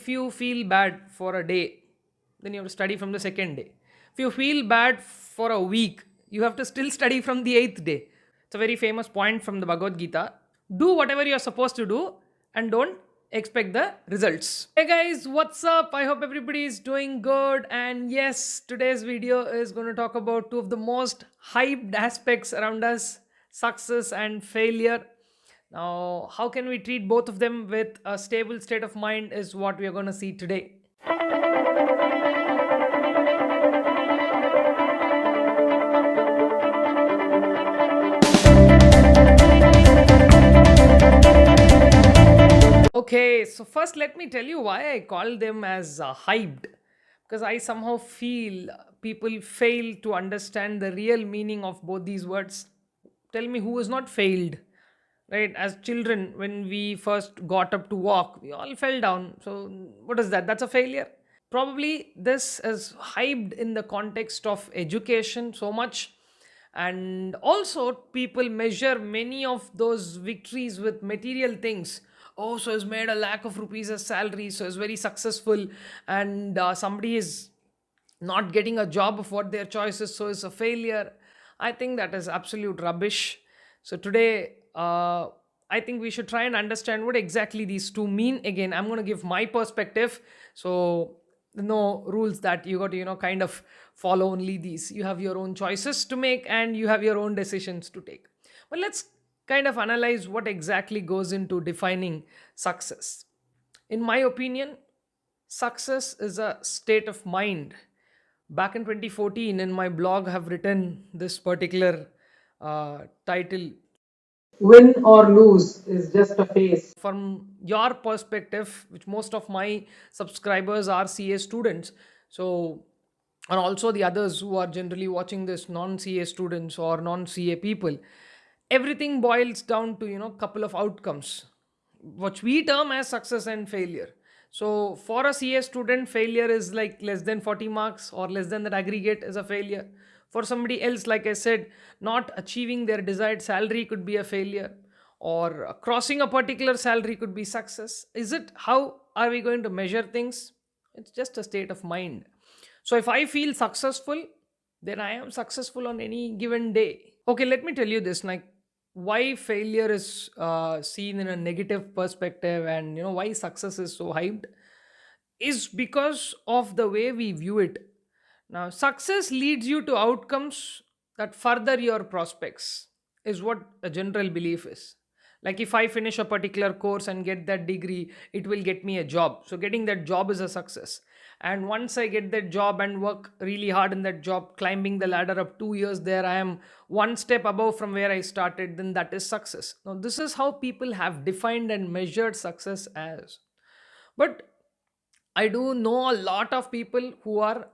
if you feel bad for a day, then you have to study from the second day. If you feel bad for a week, you have to still study from the eighth day. It's a very famous point from the Bhagavad Gita. Do whatever you're supposed to do and don't expect the results. Hey guys, what's up? I hope everybody is doing good. And yes, today's video is going to talk about two of the most hyped aspects around us, success and failure. Now, how can we treat both of them with a stable state of mind is what we are going to see today. Okay, so first let me tell you why I call them as hyped. Because I somehow feel people fail to understand the real meaning of both these words. Tell me who has not failed, right? As children, when we first got up to walk, we all fell down. So, what is that? That's a failure. Probably this is hyped in the context of education so much, and also people measure many of those victories with material things. Oh, so has made a lakh of rupees as salary, so is very successful, and somebody is not getting a job of what their choice is, so is a failure. I think that is absolute rubbish. So today, I think we should try and understand what exactly these two mean. Again, I'm going to give my perspective. So no rules that you got to, kind of follow only these. You have your own choices to make and you have your own decisions to take. But let's kind of analyze what exactly goes into defining success. In my opinion, success is a state of mind. Back in 2014, in my blog, I have written this particular title. Win or lose is just a phase. From your perspective, which most of my subscribers are CA students, so and also the others who are generally watching this, non-CA students or non-CA people, everything boils down to couple of outcomes, which we term as success and failure. So for a CA student, failure is like less than 40 marks or less than that aggregate is a failure. For somebody else, like I said, not achieving their desired salary could be a failure, or crossing a particular salary could be success. Is it, how are we going to measure things? It's just a state of mind. So if I feel successful, then I am successful on any given day. Okay, let me tell you this, like why failure is seen in a negative perspective, and why success is so hyped is because of the way we view it. Now, success leads you to outcomes that further your prospects, is what a general belief is. Like if I finish a particular course and get that degree, it will get me a job. So, getting that job is a success. And once I get that job and work really hard in that job, climbing the ladder up 2 years there, I am one step above from where I started, then that is success. Now, this is how people have defined and measured success as. But I do know a lot of people who are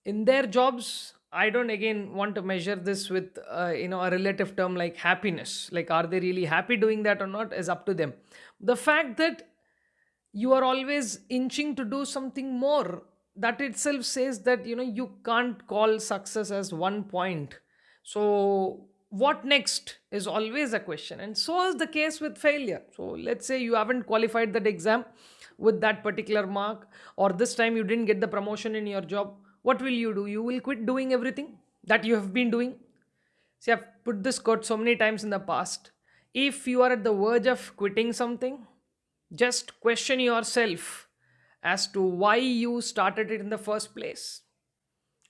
in their jobs. I don't again want to measure this with a relative term like happiness. Like, are they really happy doing that or not is up to them. The fact that you are always inching to do something more, that itself says that you can't call success as one point. So what next is always a question, and so is the case with failure. So let's say you haven't qualified that exam with that particular mark, or this time you didn't get the promotion in your job. What will you do? You will quit doing everything that you have been doing. See, I've put this quote so many times in the past. If you are at the verge of quitting something, just question yourself as to why you started it in the first place.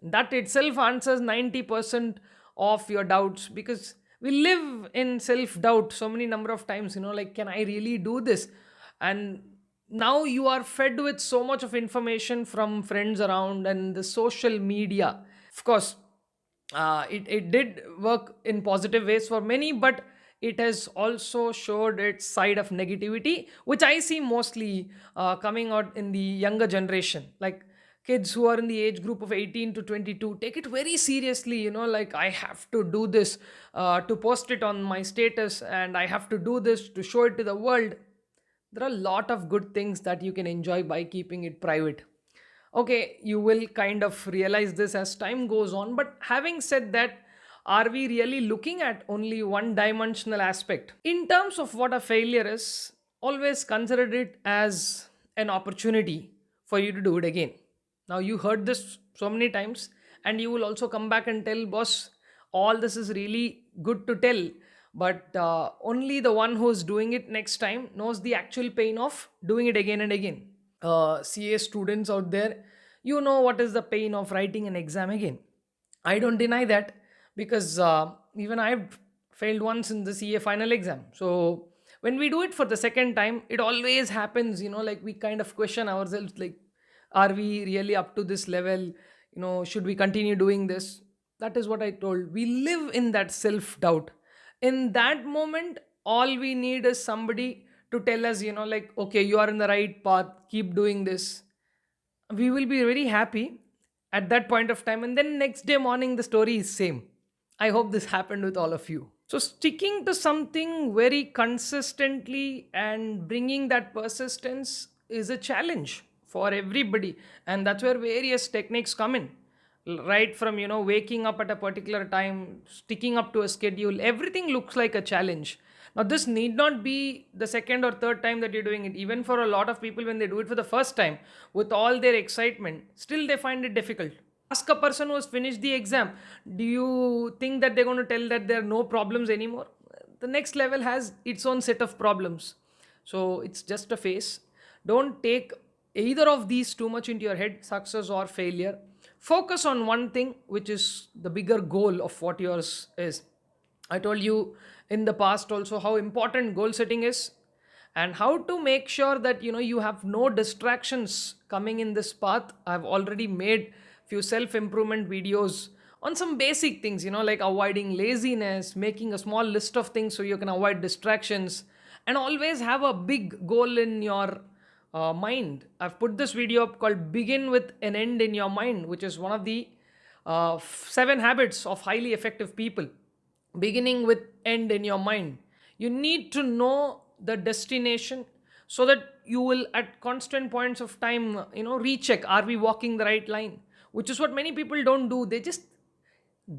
That itself answers 90% of your doubts, because we live in self doubt so many number of times, like, can I really do this? And now you are fed with so much of information from friends around and the social media. Of course, it did work in positive ways for many, but it has also showed its side of negativity, which I see mostly coming out in the younger generation. Like kids who are in the age group of 18 to 22 take it very seriously, like, I have to do this to post it on my status, and I have to do this to show it to the world. There are a lot of good things that you can enjoy by keeping it private. Okay, you will kind of realize this as time goes on, but having said that, are we really looking at only one dimensional aspect? In terms of what a failure is, always consider it as an opportunity for you to do it again. Now, you heard this so many times, and you will also come back and tell, boss, all this is really good to tell, but only the one who's doing it next time knows the actual pain of doing it again and again. CA students out there, you know what is the pain of writing an exam again. I don't deny that, because even I've failed once in the CA final exam. So when we do it for the second time, it always happens, like we kind of question ourselves, like, are we really up to this level? Should we continue doing this? That is what I told. We live in that self doubt. In that moment, all we need is somebody to tell us, like, okay, you are in the right path, keep doing this. We will be very happy at that point of time, and then next day morning the story is same. I hope this happened with all of you. So sticking to something very consistently and bringing that persistence is a challenge for everybody, and that's where various techniques come in. Right from waking up at a particular time, sticking up to a schedule, everything looks like a challenge. Now, this need not be the second or third time that you're doing it. Even for a lot of people, when they do it for the first time, with all their excitement, still they find it difficult. Ask a person who has finished the exam, do you think that they're going to tell that there are no problems anymore? The next level has its own set of problems. So it's just a phase. Don't take either of these too much into your head, success or failure. Focus on one thing, which is the bigger goal of what yours is. I told you in the past also how important goal setting is, and how to make sure that you have no distractions coming in this path. I've already made few self improvement videos on some basic things, like avoiding laziness, making a small list of things so you can avoid distractions, and always have a big goal in your mind. I've put this video up called Begin with an End in Your Mind, which is one of the 7 habits of highly effective people. Beginning with end in your mind. You need to know the destination, so that you will at constant points of time recheck, are we walking the right line, which is what many people don't do. They just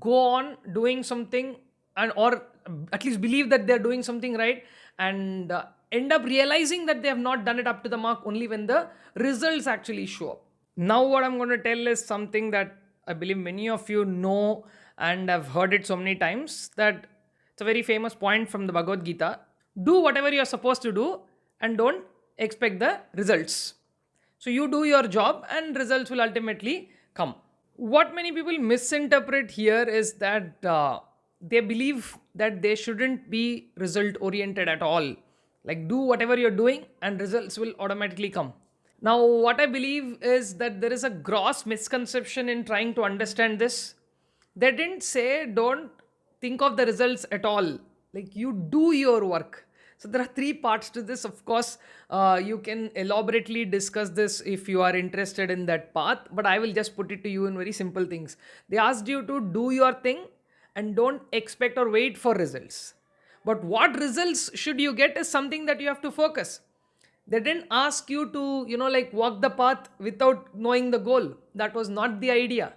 go on doing something, and or at least believe that they're doing something right, and end up realizing that they have not done it up to the mark only when the results actually show up. Now what I'm going to tell is something that I believe many of you know, and have heard it so many times, that it's a very famous point from the Bhagavad Gita. Do whatever you're supposed to do, and don't expect the results. So you do your job and results will ultimately come. What many people misinterpret here is that they believe that they shouldn't be result oriented at all. Like, do whatever you're doing and results will automatically come. Now, what I believe is that there is a gross misconception in trying to understand this. They didn't say don't think of the results at all. Like, you do your work. So there are 3 parts to this. Of course, you can elaborately discuss this if you are interested in that path, but I will just put it to you in very simple things. They asked you to do your thing and don't expect or wait for results. But what results should you get is something that you have to focus. They didn't ask you to, like walk the path without knowing the goal. That was not the idea.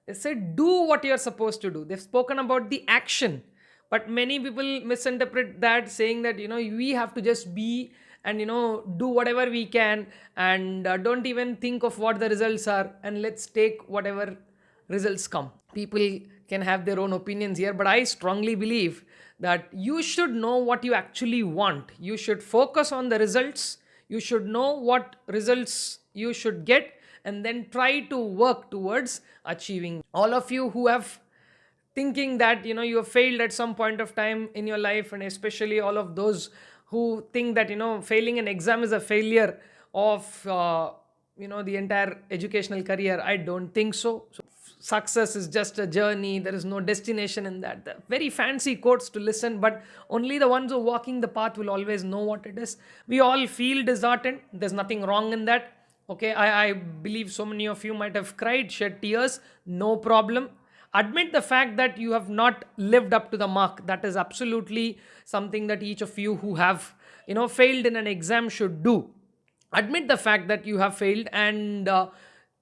They said, do what you're supposed to do. They've spoken about the action. But many people misinterpret that, saying that, we have to just be and, do whatever we can, and don't even think of what the results are, and let's take whatever results come. People can have their own opinions here, but I strongly believe that you should know what you actually want. You should focus on the results. You should know what results you should get, and then try to work towards achieving. All of you who have thinking that you have failed at some point of time in your life, and especially all of those who think that failing an exam is a failure of the entire educational career, I don't think so. Success is just a journey. There is no destination in that. They're very fancy quotes to listen, but only the ones who are walking the path will always know what it is. We all feel disheartened. There's nothing wrong in that. Okay, I believe so many of you might have cried, shed tears. No problem. Admit the fact that you have not lived up to the mark. That is absolutely something that each of you who have failed in an exam should do. Admit the fact that you have failed, and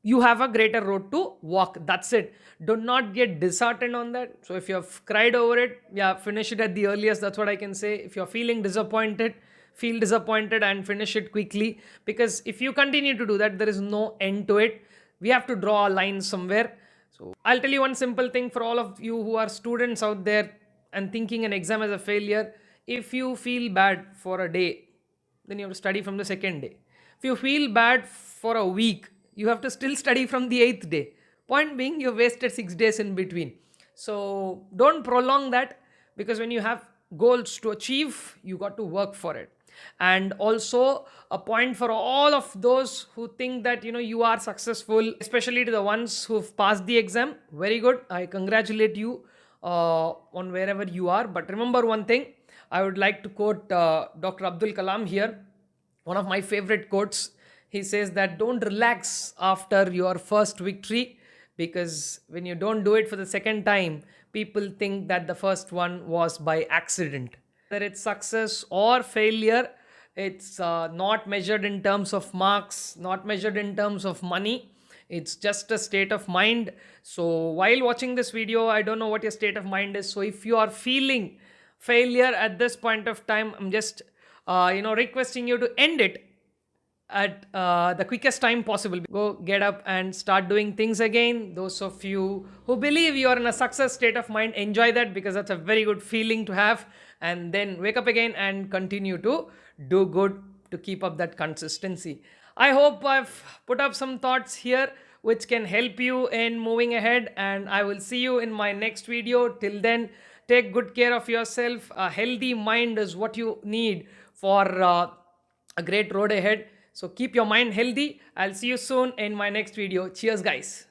you have a greater road to walk. That's it. Do not get disheartened on that. So if you have cried over it, yeah, finish it at the earliest. That's what I can say. If you're feeling disappointed, feel disappointed and finish it quickly, because if you continue to do that, there is no end to it. We have to draw a line somewhere. So I'll tell you one simple thing for all of you who are students out there and thinking an exam as a failure. If you feel bad for a day, then you have to study from the second day. If you feel bad for a week, you have to still study from the eighth day. Point being, you wasted 6 days in between. So don't prolong that, because when you have goals to achieve, you got to work for it. And also, a point for all of those who think that you are successful, especially to the ones who've passed the exam. Very good, I congratulate you on wherever you are. But remember one thing, I would like to quote Dr. Abdul Kalam here, one of my favorite quotes. He says that don't relax after your first victory, because when you don't do it for the second time, people think that the first one was by accident. Whether it's success or failure, it's not measured in terms of marks, not measured in terms of money. It's just a state of mind. So while watching this video, I don't know what your state of mind is. So if you are feeling failure at this point of time, I'm just requesting you to end it at the quickest time possible. Go get up and start doing things again. Those of you who believe you are in a success state of mind, enjoy that, because that's a very good feeling to have. And then wake up again and continue to do good to keep up that consistency. I hope I've put up some thoughts here which can help you in moving ahead, and I will see you in my next video. Till then, take good care of yourself. A healthy mind is what you need for a great road ahead. So keep your mind healthy. I'll see you soon in my next video. Cheers, guys.